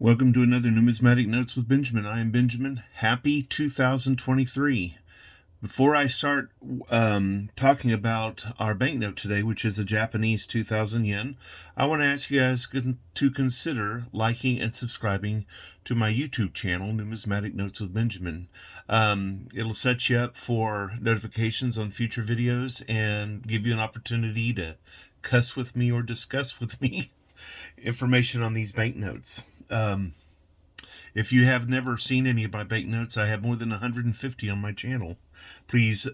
Welcome to another Numismatic Notes with Benjamin. I am Benjamin. Happy 2023. Before I start talking about our banknote today, which is a Japanese 2,000 yen, I want to ask you guys to consider liking and subscribing to my YouTube channel, Numismatic Notes with Benjamin. It'll set you up for notifications on future videos and give you an opportunity to cuss with me or discuss with me information on these banknotes. If you have never seen any of my banknotes, I have more than 150 on my channel. Please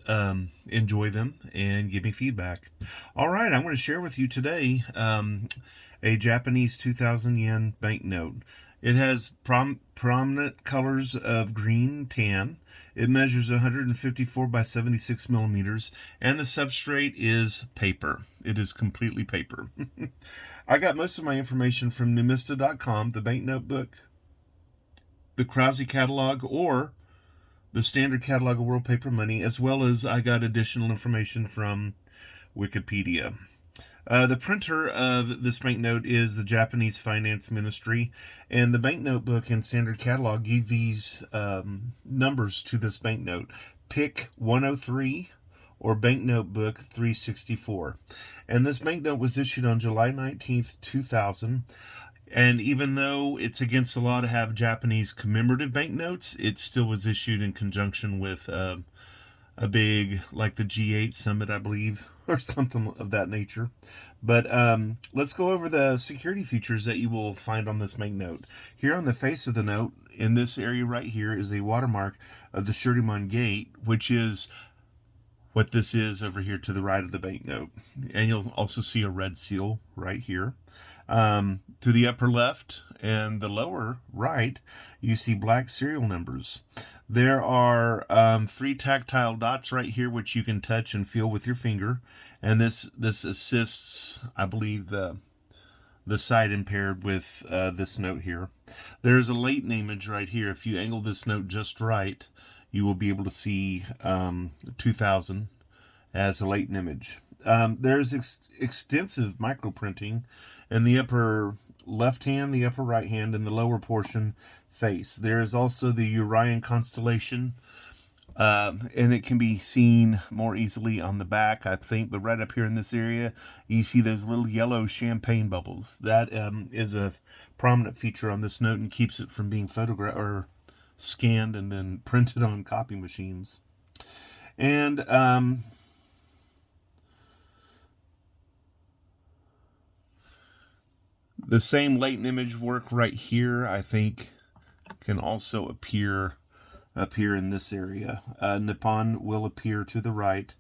enjoy them and give me feedback. All right, I'm going to share with you today a Japanese 2,000 yen banknote. It has prominent colors of green, tan. It measures 154 by 76 millimeters, and the substrate is paper. It is completely paper. I got most of my information from numista.com, the banknote book, the Krause catalog, or the standard catalog of world paper money, as well as I got additional information from Wikipedia. The printer of this banknote is the Japanese Finance Ministry, and the banknote book and standard catalog give these numbers to this banknote. Pick 103 or banknote book 364. And this banknote was issued on July 19th, 2000. And even though it's against the law to have Japanese commemorative banknotes, it still was issued in conjunction with a big, like the G8 summit, I believe, or something of that nature. But let's go over the security features that you will find on this banknote. Here on the face of the note, in this area right here, is a watermark of the Shurimon Gate, which is what this is over here to the right of the banknote. And you'll also see a red seal right here. To the upper left and the lower right, you see black serial numbers. There are 3 tactile dots right here, which you can touch and feel with your finger. And this assists, I believe, the sight impaired with this note here. There's a latent image right here. If you angle this note just right, you will be able to see 2000 as a latent image. There's extensive microprinting in the upper left hand, the upper right hand, and the lower portion face. There is also the Orion constellation, and it can be seen more easily on the back, I think, but right up here in this area, you see those little yellow champagne bubbles. That is a prominent feature on this note and keeps it from being photographed or scanned and then printed on copy machines. And the same latent image work right here, I think, can also appear up here in this area. Nippon will appear to the right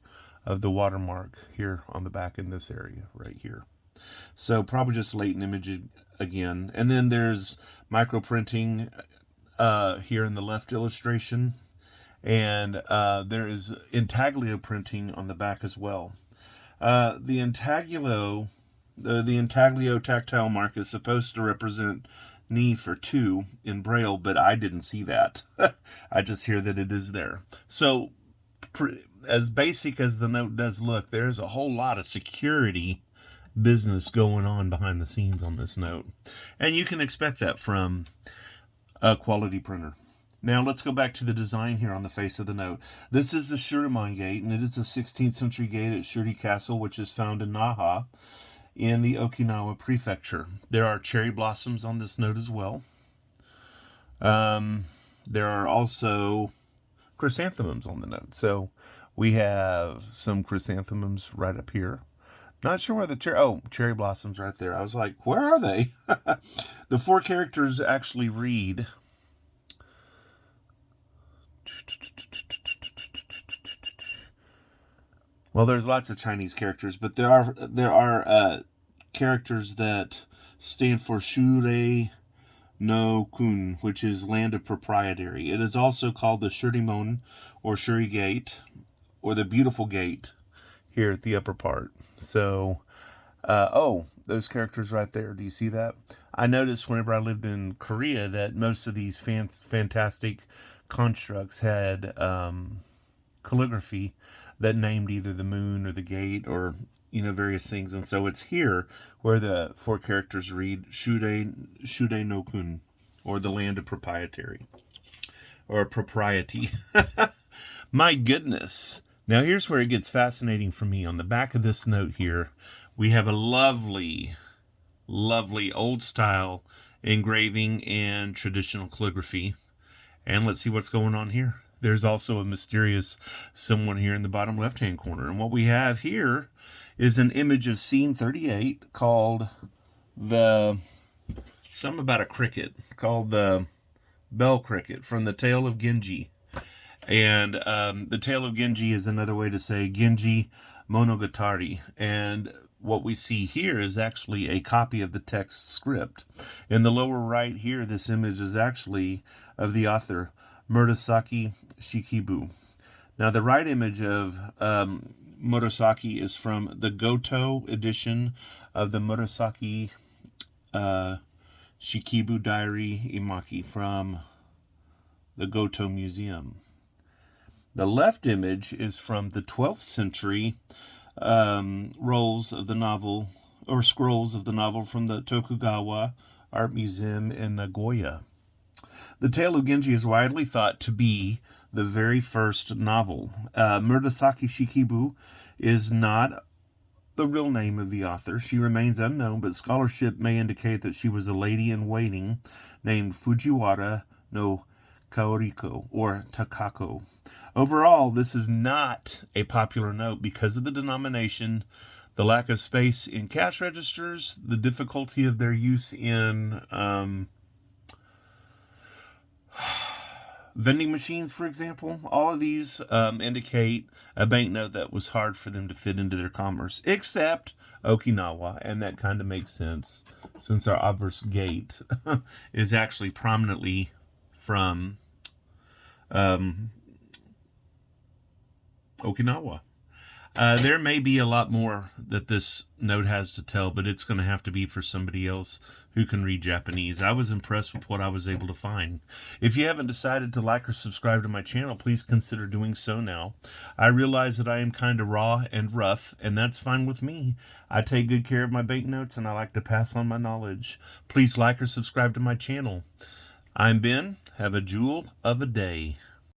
of the watermark here on the back in this area right here. So probably just latent image again. And then there's microprinting here in the left illustration. And there is intaglio printing on the back as well. The intaglio tactile mark is supposed to represent knee for 2 in Braille, but I didn't see that. I just hear that it is there. So, as basic as the note does look, there's a whole lot of security business going on behind the scenes on this note. And you can expect that from a quality printer. Now let's go back to the design here on the face of the note. This is the Shurimon Gate, and it is a 16th century gate at Shuri Castle, which is found in Naha in the Okinawa prefecture. There are cherry blossoms on this note as well. There are also chrysanthemums on the note. So we have some chrysanthemums right up here. Not sure where the cherry blossoms right there. I was like, where are they? The 4 characters actually read. Well, there's lots of Chinese characters, but there are characters that stand for Shure no Kun, which is land of proprietary. It is also called the Shurimon or Shuri Gate, or the Beautiful Gate here at the upper part. So, those characters right there. Do you see that? I noticed whenever I lived in Korea that most of these fantastic constructs had calligraphy that named either the moon or the gate or, various things. And so it's here where the 4 characters read Shude no Kun. or the land of propriety. My goodness. Now here's where it gets fascinating for me. On the back of this note here, we have a lovely, lovely old style engraving and traditional calligraphy. And let's see what's going on here. There's also a mysterious someone here in the bottom left-hand corner. And what we have here is an image of scene 38 called something about a cricket, called the bell cricket from the Tale of Genji. And the Tale of Genji is another way to say Genji Monogatari. And what we see here is actually a copy of the text script. In the lower right here, this image is actually of the author, Murasaki Shikibu. Now, the right image of Murasaki is from the Goto edition of the Murasaki Shikibu Diary Imaki from the Goto Museum. The left image is from the 12th century rolls of the novel, or scrolls of the novel from the Tokugawa Art Museum in Nagoya. The Tale of Genji is widely thought to be the very first novel. Murasaki Shikibu is not the real name of the author. She remains unknown, but scholarship may indicate that she was a lady-in-waiting named Fujiwara no Kaoriko, or Takako. Overall, this is not a popular note because of the denomination, the lack of space in cash registers, the difficulty of their use in vending machines, for example. All of these indicate a banknote that was hard for them to fit into their commerce, except Okinawa, and that kind of makes sense since our obverse gate is actually prominently from Okinawa. There may be a lot more that this note has to tell, but it's going to have to be for somebody else who can read Japanese. I was impressed with what I was able to find. If you haven't decided to like or subscribe to my channel, please consider doing so now. I realize that I am kind of raw and rough, and that's fine with me. I take good care of my banknotes, and I like to pass on my knowledge. Please like or subscribe to my channel. I'm Ben. Have a jewel of a day.